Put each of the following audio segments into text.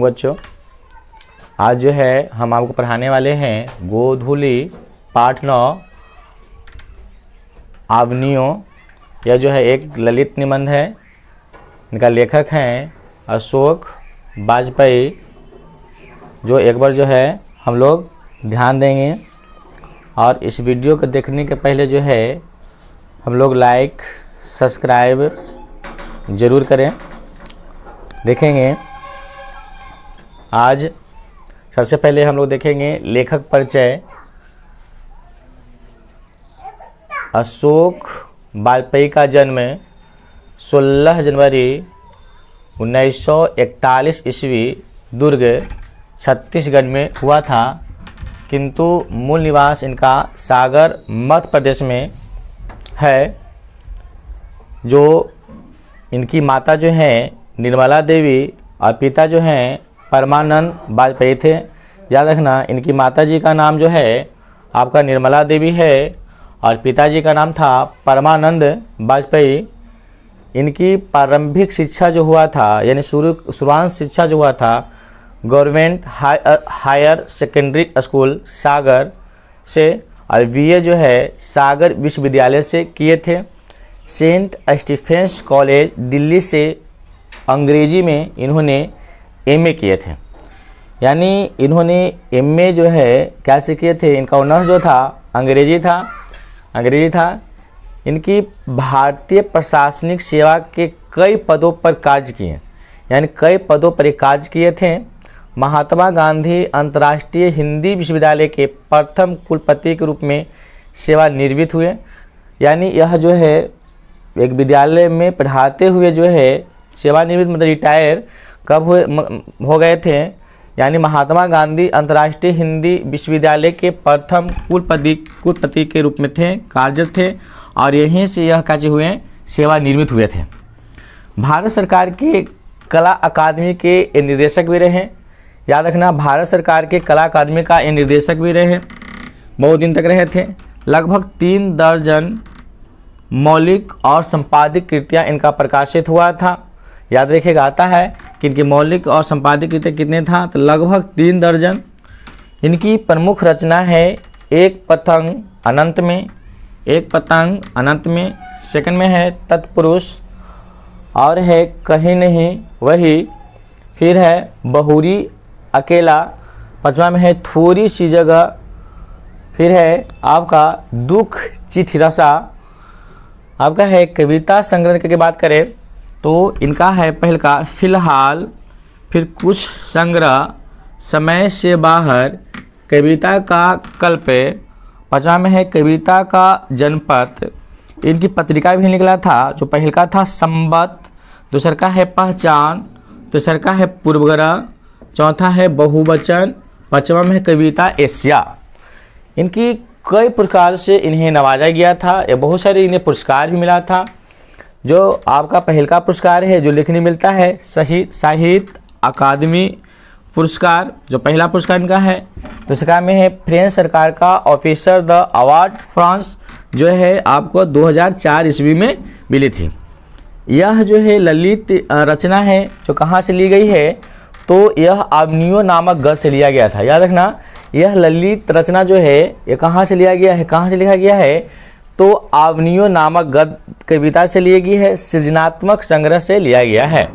बच्चों, आज जो है हम आपको पढ़ाने वाले हैं गोधूली पाठ 9 आवनियों। यह जो है एक ललित निबंध है। इनका लेखक हैं अशोक वाजपेयी। जो एक बार जो है हम लोग ध्यान देंगे और इस वीडियो को देखने के पहले जो है हम लोग लाइक सब्सक्राइब ज़रूर करें। देखेंगे आज सबसे पहले हम लोग देखेंगे लेखक परिचय। अशोक वाजपेयी का जन्म 16 जनवरी 1941 ईस्वी दुर्ग छत्तीसगढ़ में हुआ था, किंतु मूल निवास इनका सागर मध्य प्रदेश में है। जो इनकी माता जो हैं निर्मला देवी और पिता जो हैं परमानंद वाजपेयी थे। याद रखना, इनकी माताजी का नाम जो है आपका निर्मला देवी है और पिताजी का नाम था परमानंद वाजपेयी। इनकी प्रारंभिक शिक्षा जो हुआ था यानी शुरुआत शिक्षा जो हुआ था गवर्नमेंट हायर सेकेंडरी स्कूल सागर से और बीए जो है सागर विश्वविद्यालय से किए थे। सेंट स्टीफेंस कॉलेज दिल्ली से अंग्रेजी में इन्होंने एमए किए थे। यानी इन्होंने एमए जो है कैसे किए थे, इनका ऑनर्स जो था अंग्रेजी था। इनकी भारतीय प्रशासनिक सेवा के कई पदों पर कार्य किए, यानी कई पदों पर कार्य किए थे। महात्मा गांधी अंतर्राष्ट्रीय हिंदी विश्वविद्यालय के प्रथम कुलपति के रूप में सेवानिवृत्त हुए। यानी यह जो है एक विद्यालय में पढ़ाते हुए जो है सेवानिवृत्त मतलब रिटायर कब हो गए थे, यानी महात्मा गांधी अंतर्राष्ट्रीय हिंदी विश्वविद्यालय के प्रथम कुलपति के रूप में थे, कार्यरत थे और यहीं से यह कार्य हुए सेवानिवृत्त हुए थे। भारत सरकार के कला अकादमी के निर्देशक भी रहे। याद रखना, भारत सरकार के कला अकादमी का निर्देशक भी रहे, बहुत दिन तक रहे थे। लगभग 3 दर्जन मौलिक और संपादित कृतियाँ इनका प्रकाशित हुआ था। याद रखिएगा, आता है कि इनकी मौलिक और संपादित कृतियाँ कितने था, तो लगभग 3 दर्जन। इनकी प्रमुख रचना है एक पतंग अनंत में, सेकंड में है तत्पुरुष और है कहीं नहीं वही, फिर है बहुरी अकेला, 5वां में है थोड़ी सी जगह, फिर है आपका दुख चिट्ठी रसा। आपका है कविता संग्रह की बात करें तो इनका है पहल का फिलहाल, फिर कुछ संग्रह, समय से बाहर, कविता का कल्प, 5वां में है कविता का जनपद। इनकी पत्रिका भी निकला था, जो पहल का था संबत, दूसरा का है पहचान, तीसरा का है पूर्वग्रह, चौथा है बहुवचन, 5वां में है कविता एशिया। इनकी कई पुरस्कार से इन्हें नवाजा गया था या बहुत सारे इन्हें पुरस्कार भी मिला था। जो आपका पहल का पुरस्कार है जो लिखने मिलता है साहित्य अकादमी पुरस्कार, जो पहला पुरस्कार इनका है। दूसरा में है फ्रेंच सरकार का ऑफिसर द अवार्ड फ्रांस, जो है आपको 2004 ईस्वी में मिली थी। यह जो है ललित रचना है जो कहाँ से ली गई है, तो यह आवनियों नामक गद्य से लिया गया था। याद रखना, यह ललित रचना जो है ये कहाँ से लिया गया है, कहाँ से लिखा गया है, तो आवनियों नामक गद्य कविता से ली गई है, सृजनात्मक संग्रह से लिया गया है।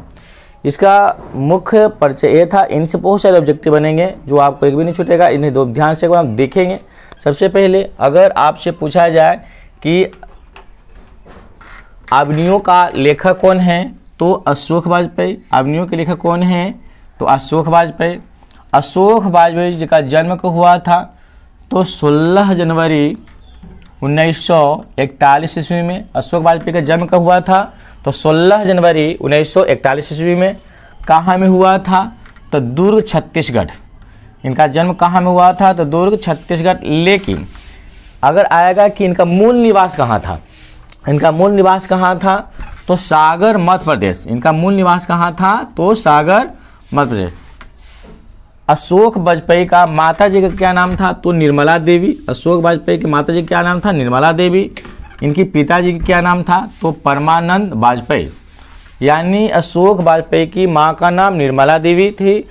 इसका मुख्य परिचय ये था। इनसे बहुत सारे ऑब्जेक्टिव बनेंगे जो आपको एक भी नहीं छूटेगा, इन्हें दो ध्यान से हम देखेंगे। सबसे पहले अगर आपसे पूछा जाए कि आवनियों का लेखक कौन है, तो अशोक वाजपेयी। आवनियों के लेखक कौन है, तो अशोक वाजपेयी। अशोक वाजपेयी जी का जन्म कब हुआ था, तो 16 जनवरी 1941 ईस्वी में। अशोक वाजपेयी का जन्म कब हुआ था, तो 16 जनवरी 1941 ईस्वी में। कहाँ में हुआ था, तो दुर्ग छत्तीसगढ़। इनका जन्म कहाँ में हुआ था, तो दुर्ग छत्तीसगढ़। लेकिन अगर आएगा कि इनका मूल निवास कहाँ था, इनका मूल निवास कहाँ था, तो सागर मध्य प्रदेश। इनका मूल निवास कहाँ था, तो सागर मध्य प्रदेश। अशोक वाजपेयी का माता जी का क्या नाम था, तो निर्मला देवी। अशोक वाजपेयी की माता जी का क्या नाम था, निर्मला देवी। इनके पिताजी का क्या नाम था? तो परमानंद वाजपेयी। यानी अशोक वाजपेयी की माँ का नाम निर्मला देवी थी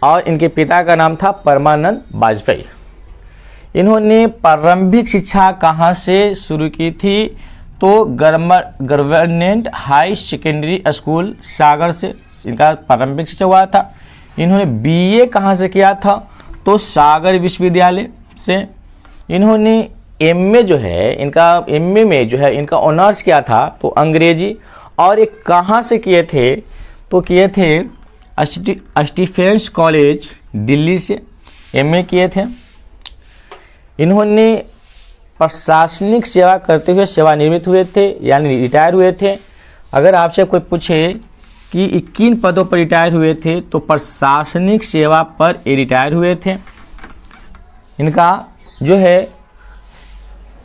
और इनके पिता का नाम था परमानंद वाजपेयी। इन्होंने प्रारंभिक शिक्षा कहाँ से शुरू की थी? तो गवर्नमेंट हाई सेकेंडरी स्कूल सागर से इनका प्रारंभिक शिक्षा हुआ था। इन्होंने बीए कहाँ से किया था? तो सागर विश्वविद्यालय से। इन्होंने एमए जो है इनका एमए में जो है इनका ऑनर्स किया था तो अंग्रेजी। और एक कहाँ से किए थे? तो किए थे स्टीफेंस कॉलेज दिल्ली से एमए किए थे। इन्होंने प्रशासनिक सेवा करते हुए सेवानिवृत्त हुए थे यानी रिटायर हुए थे। अगर आपसे कोई पूछे कि किन पदों पर रिटायर हुए थे तो प्रशासनिक सेवा पर ये रिटायर हुए थे। इनका जो है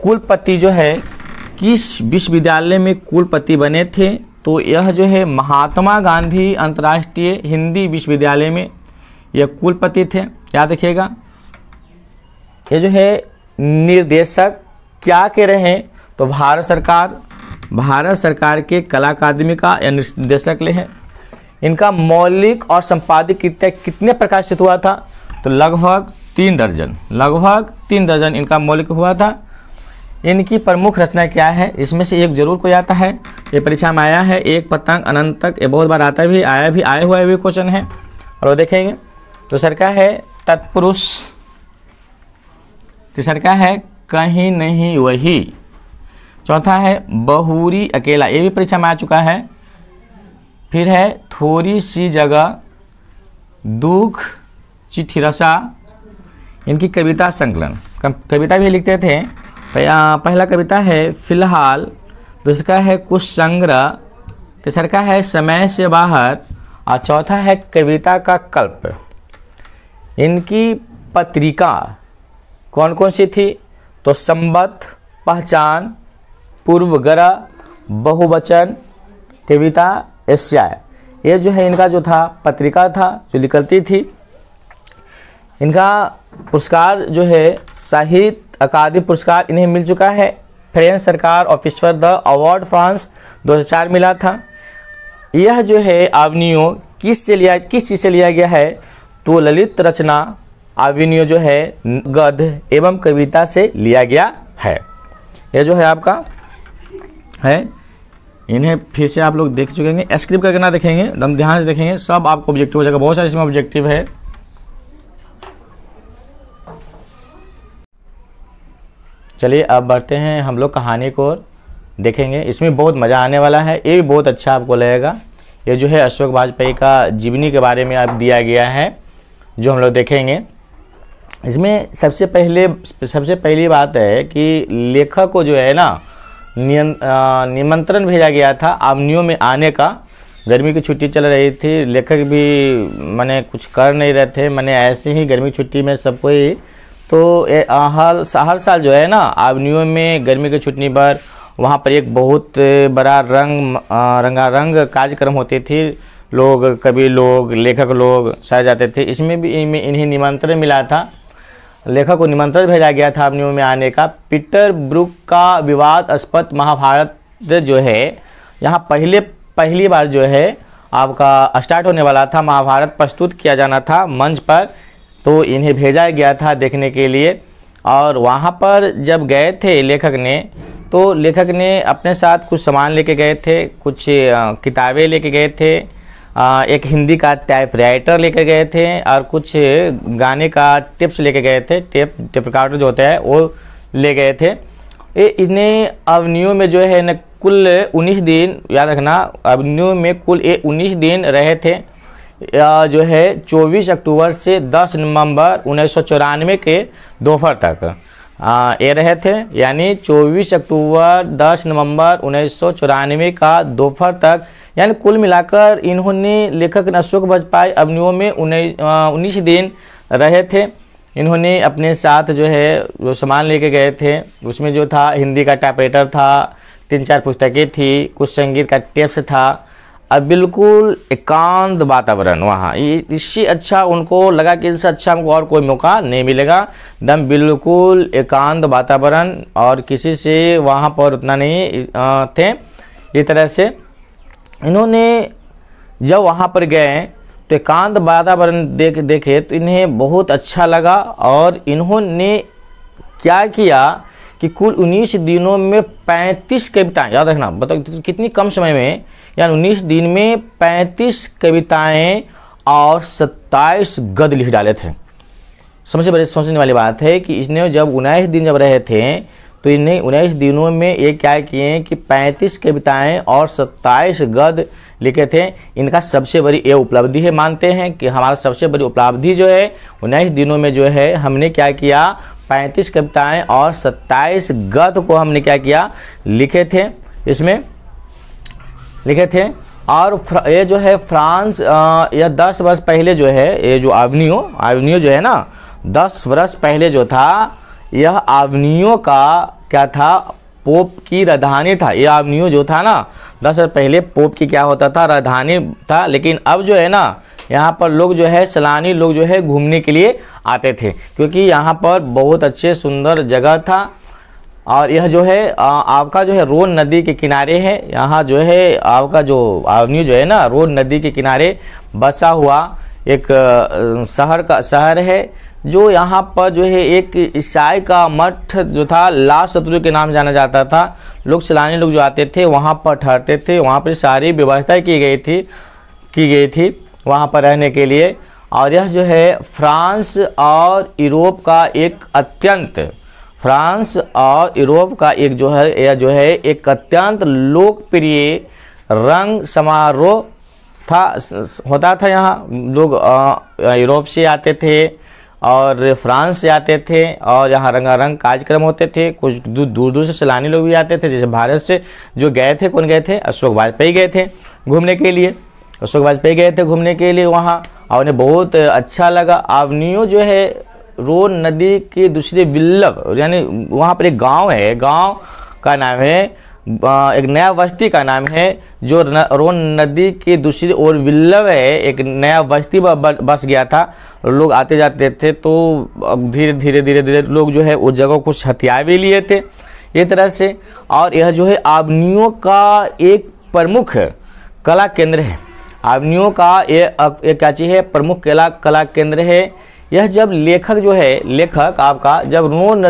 कुलपति जो है किस विश्वविद्यालय में कुलपति बने थे? तो यह जो है महात्मा गांधी अंतर्राष्ट्रीय हिंदी विश्वविद्यालय में यह कुलपति थे, याद रखिएगा। ये जो है निर्देशक क्या के रहे? तो भारत सरकार के कला अकादमी का यह निर्देशक ले हैं। इनका मौलिक और संपादित कृत्य कितने प्रकाशित हुआ था? तो लगभग 3 दर्जन इनका मौलिक हुआ था। इनकी प्रमुख रचना क्या है? इसमें से एक जरूर कोई आता है, ये परीक्षा में आया है। एक पतंग अनंत तक, ये बहुत बार आता भी आया हुआ भी क्वेश्चन है और वो देखेंगे। दूसरा का है तत्पुरुष, तीसरा का है कहीं नहीं वही, चौथा है बहुरी अकेला, ये भी परीक्षा में आ चुका है। फिर है थोड़ी सी जगह, दुख चिट्ठी रसा। इनकी कविता संकलन, कविता भी लिखते थे। पहला कविता है फिलहाल, दूसरा है कुछ संग्रह, तीसरा है समय से बाहर और चौथा है कविता का कल्प। इनकी पत्रिका कौन कौन सी थी? तो संबत, पहचान, पूर्वग्रह, बहुवचन, कविता, एशिया। ये जो है इनका जो था पत्रिका था जो निकलती थी। इनका पुरस्कार जो है साहित्य अकादमी पुरस्कार इन्हें मिल चुका है। फ्रेंच सरकार ऑफिसर द अवार्ड फ्रांस 2004 मिला था। यह जो है अवनियो किस चीज़ से लिया गया है? तो ललित रचना अवनियो जो है गद्य एवं कविता से लिया गया है। यह जो है आपका है, इन्हें फिर से आप लोग देख चुके हैं। स्क्रिप्ट करके ना देखेंगे, एकदम ध्यान से देखेंगे, सब आपको ऑब्जेक्टिव हो जाएगा। बहुत सारे इसमें ऑब्जेक्टिव है। चलिए अब बढ़ते हैं हम लोग कहानी को देखेंगे। इसमें बहुत मज़ा आने वाला है, ये भी बहुत अच्छा आपको लगेगा। ये जो है अशोक वाजपेयी का जीवनी के बारे में आप दिया गया है जो हम लोग देखेंगे। इसमें सबसे पहली बात है कि लेखक को जो है ना निमंत्रण भेजा गया था अवनियों में आने का। गर्मी की छुट्टी चल रही थी, लेखक भी माने कुछ कर नहीं रहे थे, माने ऐसे ही गर्मी की छुट्टी में सबको ही तो हर साल जो है ना अवनियों में गर्मी की छुट्टी पर वहाँ पर एक बहुत बड़ा रंगारंग कार्यक्रम होती थी। कवि लोग, लेखक लोग सारे जाते थे। इसमें भी इन्हें निमंत्रण मिला था, लेखक को निमंत्रण भेजा गया था अवनियों में आने का। पीटर ब्रूक का विवादास्पद महाभारत जो है यहाँ पहली बार जो है आपका स्टार्ट होने वाला था, महाभारत प्रस्तुत किया जाना था मंच पर, तो इन्हें भेजा गया था देखने के लिए। और वहाँ पर जब गए थे लेखक ने अपने साथ कुछ सामान लेके गए थे, कुछ किताबें लेके गए थे, एक हिंदी का टाइपराइटर लेके गए थे और कुछ गाने का टिप्स लेके गए थे, टेप रिकॉर्डर जो होता है वो ले गए थे। इन्हें अवनियों में जो है न कुल 19 दिन, याद रखना अवनियों में कुल 19 दिन रहे थे। जो है 24 अक्टूबर से 10 नवंबर 1994 के दोपहर तक ये रहे थे। यानी 24 अक्टूबर 10 नवंबर 1994 का दोपहर तक, यानी कुल मिलाकर इन्होंने लेखक अशोक वाजपेयी अवनियों में 19 दिन रहे थे। इन्होंने अपने साथ जो है जो सामान लेके गए थे उसमें जो था हिंदी का टाइपराइटर था, 3-4 पुस्तकें थी, कुछ संगीत का टेप्स था बिल्कुल एकांत वातावरण वहाँ, इससे अच्छा उनको लगा कि इससे अच्छा हमको और कोई मौका नहीं मिलेगा। एकदम बिल्कुल एकांत वातावरण और किसी से वहाँ पर उतना नहीं थे। इस तरह से इन्होंने जब वहाँ पर गए तो एकांत वातावरण देखे तो इन्हें बहुत अच्छा लगा और इन्होंने क्या किया कि कुल 19 दिनों में 35 कविताएं, याद रखना, बताओ कितनी कम समय में, यानी 19 दिन में 35 कविताएं और 27 गद्य लिख डाले थे। सबसे बड़े सोचने वाली बात है कि इसने जब 19 दिन जब रहे थे तो इन्हें 19 दिनों में ये क्या किए कि 35 कविताएं और 27 गद्य लिखे थे। इनका सबसे बड़ी ये उपलब्धि है, मानते हैं कि हमारा सबसे बड़ी उपलब्धि जो है 19 दिनों में जो है हमने क्या किया, 35 कविताएं और 27 गद्य को हमने क्या किया, लिखे थे, इसमें लिखे थे। और ये जो है फ्रांस, यह 10 वर्ष पहले जो है, ये जो आविनियो जो है ना, 10 वर्ष पहले जो था, यह आविनियो का क्या था, पोप की राजधानी था। यह आविनियो जो था ना, 10 वर्ष पहले पोप की क्या होता था, राजधानी था। लेकिन अब जो है ना, यहाँ पर लोग जो है, सैलानी लोग जो है घूमने के लिए आते थे, क्योंकि यहाँ पर बहुत अच्छे सुंदर जगह था। और यह जो है आपका जो है रोन नदी के किनारे है। यहाँ जो है आपका जो आविनियो जो है ना, रोन नदी के किनारे बसा हुआ एक शहर है, जो यहाँ पर जो है एक ईसाई का मठ जो था, ला शत्रु के नाम जाना जाता था। लोग सैलानी लोग जो आते थे वहाँ पर ठहरते थे, वहाँ पर सारी व्यवस्था की गई थी वहाँ पर रहने के लिए। और यह जो है फ्रांस और यूरोप का एक अत्यंत लोकप्रिय रंग समारोह होता था। यहाँ लोग यूरोप से आते थे और फ्रांस से आते थे और यहाँ रंगारंग कार्यक्रम होते थे। कुछ दूर से सैलानी लोग भी आते थे, जैसे भारत से जो गए थे, कौन गए थे, अशोक वाजपेयी गए थे घूमने के लिए वहाँ, और उन्हें बहुत अच्छा लगा। आविनियो जो है रोन नदी के दूसरे विल्लव, यानी वहाँ पर एक गांव है, गांव का नाम है, एक नया बस्ती का नाम है, जो रोन नदी के दूसरी ओर विल्लव है, एक नया बस्ती बस गया था। लोग आते जाते थे, तो धीरे लोग जो है उस जगह कुछ हथियार भी लिए थे, ये तरह से। और यह जो है आविनियो का एक प्रमुख कला केंद्र है। आविनियो का ये क्या चीज़ है, प्रमुख कला केंद्र है। यह जब लेखक आपका जब रोन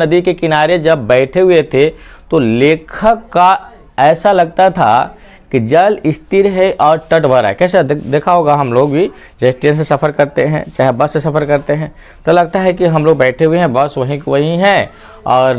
नदी के किनारे जब बैठे हुए थे, तो लेखक का ऐसा लगता था कि जल स्थिर है और तट भरा है। कैसे देखा होगा हम लोग भी, जैसे ट्रेन से सफ़र करते हैं, चाहे बस से सफ़र करते हैं, तो लगता है कि हम लोग बैठे हुए हैं, बस वहीं है और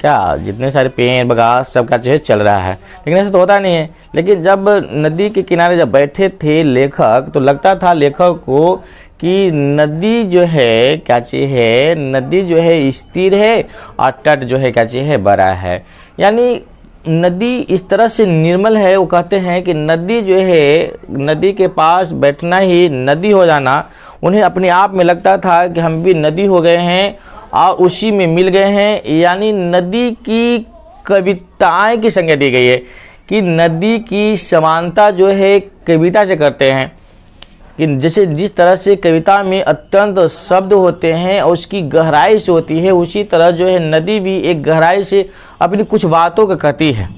क्या जितने सारे पेड़ बगास सब का चीज़ चल रहा है। लेकिन ऐसा तो होता नहीं है। लेकिन जब नदी के किनारे जब बैठे थे लेखक, तो लगता था लेखक को कि नदी जो है क्या चीज़ है, नदी जो है स्थिर है और तट जो है क्या चीज़ है, बड़ा है। यानी नदी इस तरह से निर्मल है। वो कहते हैं कि नदी जो है, नदी के पास बैठना ही नदी हो जाना, उन्हें अपने आप में लगता था कि हम भी नदी हो गए हैं और उसी में मिल गए हैं। यानी नदी की कविताएं की संज्ञा दी गई है कि नदी की समानता जो है कविता से करते हैं, कि जैसे जिस तरह से कविता में अत्यंत शब्द होते हैं और उसकी गहराई से होती है, उसी तरह जो है नदी भी एक गहराई से अपनी कुछ बातों को कहती है।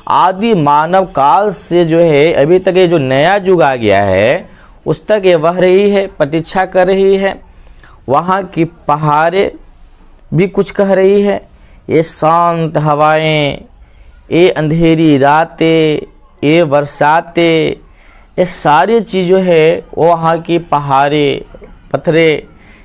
आदि मानव काल से जो है अभी तक ये जो नया युग आ गया है, उस तक ये बह रही है, प्रतीक्षा कर रही है। वहाँ की पहाड़ें भी कुछ कह रही है, ये शांत हवाएं, ये अंधेरी रातें, ये बरसातें, ये सारी चीज़ें है, वो वहाँ की पहाड़ें, पत्थरें,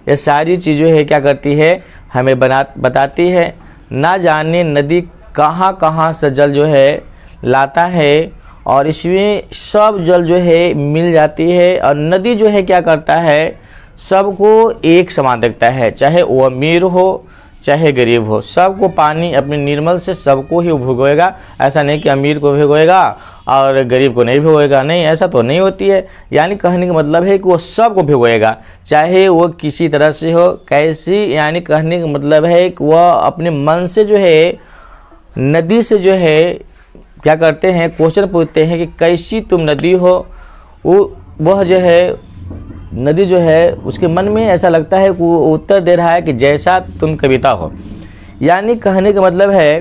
ये सारी चीज़ें है क्या करती है, हमें बताती है। ना जाने नदी कहाँ कहाँ से जल जो है लाता है, और इसमें सब जल जो है मिल जाती है। और नदी जो है क्या करता है, सबको एक समान देखता है, चाहे वो अमीर हो चाहे गरीब हो, सबको पानी अपने निर्मल से सबको ही भिगोएगा। ऐसा नहीं कि अमीर को भिगोएगा और गरीब को नहीं भिगोएगा, नहीं, ऐसा तो नहीं होती है। यानी कहने का मतलब है कि वो सबको भिगोएगा, चाहे वो किसी तरह से हो, कैसी। यानी कहने का मतलब है कि वह अपने मन से जो है नदी से जो है क्या करते हैं, क्वेश्चन पूछते हैं कि कैसी तुम नदी हो। वह जो है नदी जो है उसके मन में ऐसा लगता है कि वो उत्तर दे रहा है कि जैसा तुम कविता हो। यानी कहने का मतलब है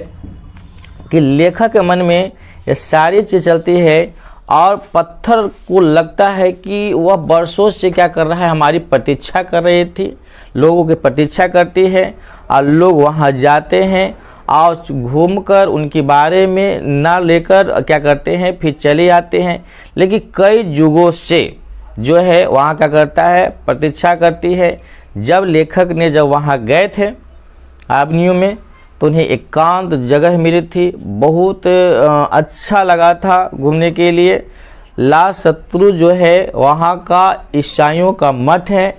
कि लेखक के मन में ये सारी चीज़ चलती है और पत्थर को लगता है कि वह बरसों से क्या कर रहा है, हमारी प्रतीक्षा कर रही थी, लोगों की प्रतीक्षा करती है और लोग वहाँ जाते हैं और घूमकर उनके बारे में ना लेकर क्या करते हैं फिर चले आते हैं। लेकिन कई युगों से जो है वहाँ क्या करता है, प्रतीक्षा करती है। जब लेखक ने जब वहाँ गए थे आबनियों में तो उन्हें एकांत जगह मिली थी, बहुत अच्छा लगा था घूमने के लिए। ला शत्रु जो है वहाँ का ईसाइयों का मठ है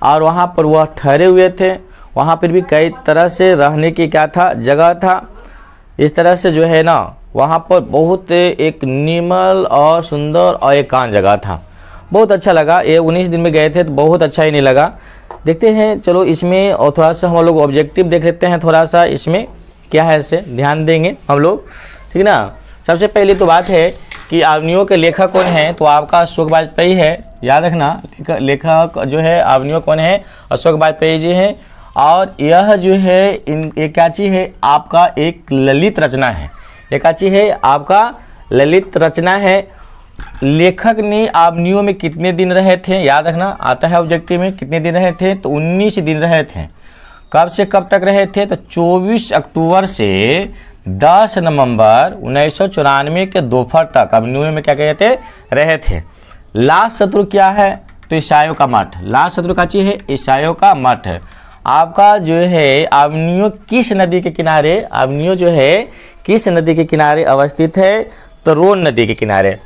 और वहाँ पर वह ठहरे हुए थे। वहाँ पर भी कई तरह से रहने की क्या था, जगह था। इस तरह से जो है ना वहाँ पर बहुत एक निर्मल और सुंदर और एकांत जगह था, बहुत अच्छा लगा। ये 19 दिन में गए थे तो बहुत अच्छा ही नहीं लगा। देखते हैं चलो इसमें और थोड़ा सा हम लोग ऑब्जेक्टिव देख लेते हैं, थोड़ा सा इसमें क्या है इसे ध्यान देंगे हम लोग, ठीक ना। सबसे पहली तो बात है कि आवनियों के लेखक कौन है, तो आपका अशोक वाजपेयी है, याद रखना। लेखक जो है आवनियों कौन है, अशोक वाजपेयी जी हैं। और यह जो है एक क्या चीज़ है, आपका एक ललित रचना है। एक क्या चीज़ है, आपका ललित रचना है। लेखक ने आवनियों में कितने दिन रहे थे, याद रखना, आता है ऑब्जेक्टिव में कितने दिन रहे थे, तो 19 दिन रहे थे। कब से कब तक रहे थे, तो 24 अक्टूबर से 10 नवंबर 1994 के दोपहर तक आवनियों में क्या कहते थे, रहे थे। लास्ट शत्रु क्या है, तो ईसाइयों का मठ। लास्ट शत्रु का चीज है ईसाइयों का मठ। आपका जो है आवनियों किस नदी के किनारे, आवनियों जो है किस नदी के किनारे अवस्थित है, तो रोन नदी के किनारे।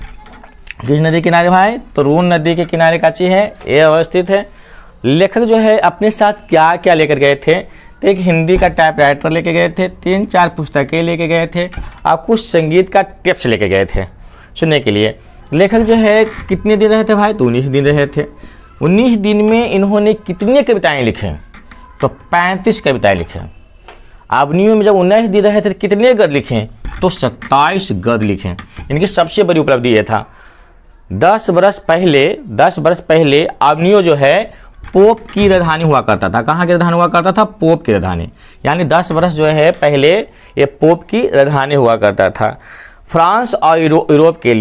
किस नदी के किनारे भाई, तो रोन नदी के किनारे का चीज है, ये अवस्थित है। लेखक जो है अपने साथ क्या क्या लेकर गए थे, तो एक हिंदी का टाइपराइटर लेके गए थे, 3-4 पुस्तकें लेके गए थे और कुछ संगीत का टेप्स लेके गए थे सुनने के लिए। लेखक जो है कितने दिन रहे थे भाई, तो 19 दिन रहे थे। 19 दिन में इन्होंने कितनी कविताएं लिखे, तो 35 कविताएं लिखे। आवनियों में जब 19 दिन रहे थे कितने गद्य लिखे, तो 27 गद्य लिखे। इनकी सबसे बड़ी उपलब्धि यह था। 10 बरस पहले आवनियों जो है पोप की राजधानी हुआ करता था। कहाँ की राजधानी हुआ करता था, पोप की राजधानी। यानी 10 बरस जो है पहले ये पोप की राजधानी हुआ करता था। फ्रांस और यूरोप के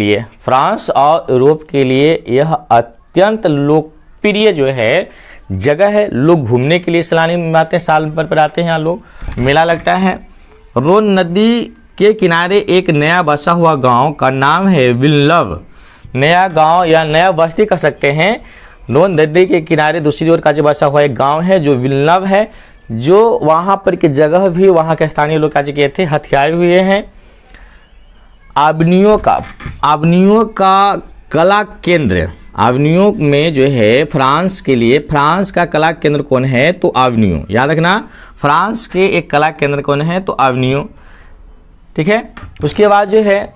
लिए यह अत्यंत लोकप्रिय जो है जगह है। लोग घूमने के लिए सैलानी आते हैं, साल भर पर आते हैं, यहाँ लोग मेला लगता है। रोन नदी के किनारे एक नया बसा हुआ गांव का नाम है विल्लव। नया गांव या नया बस्ती कह सकते हैं। रोन नदी के किनारे दूसरी ओर का जो बसा हुआ एक गांव है जो विल्लव है, जो वहाँ पर की जगह भी वहाँ के स्थानीय लोग का किए थे, हथियाए हुए हैं। आवनियों का कला केंद्र, आवनियों में जो है फ्रांस के लिए, फ्रांस का कला केंद्र कौन है, तो आवनियों। याद रखना, फ्रांस के एक कला केंद्र कौन है, तो आवनियों, ठीक है। उसके बाद जो है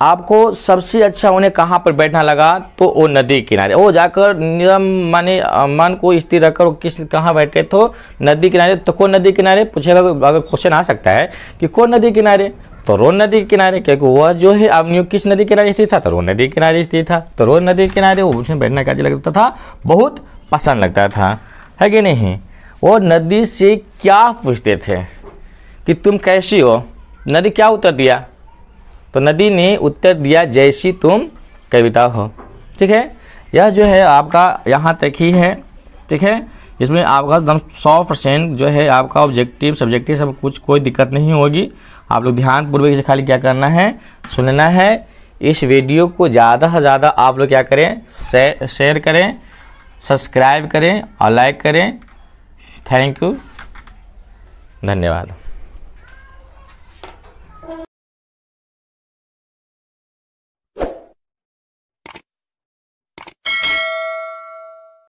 आपको सबसे अच्छा उन्हें कहाँ पर बैठना लगा, तो वो नदी किनारे। वो जाकर नियम माने मन को स्थिर रखकर किस कहाँ बैठे, तो नदी किनारे। तो कौन नदी किनारे पूछेगा, अगर क्वेश्चन आ सकता है कि कौन नदी किनारे, तो रोन नदी के किनारे, क्योंकि वह जो है आवनियों किस नदी के किनारे स्थित था, तो रोन नदी के किनारे स्थित था। तो रोन नदी के किनारे वो उसमें बैठना क्या लगता था, बहुत पसंद लगता था, है कि नहीं। वो नदी से क्या पूछते थे कि तुम कैसी हो, नदी क्या उत्तर दिया, तो नदी ने उत्तर दिया जैसी तुम कविता हो, ठीक है। यह जो है आपका यहाँ तक ही है, ठीक है। इसमें आपका एकदम 100% जो है आपका ऑब्जेक्टिव सब्जेक्टिव सब कुछ, कोई दिक्कत नहीं होगी। आप लोग ध्यानपूर्वक इसे खाली क्या करना है, सुनना है। इस वीडियो को ज़्यादा से ज़्यादा आप लोग क्या करें, शेयर करें, सब्सक्राइब करें और लाइक करें। थैंक यू, धन्यवाद।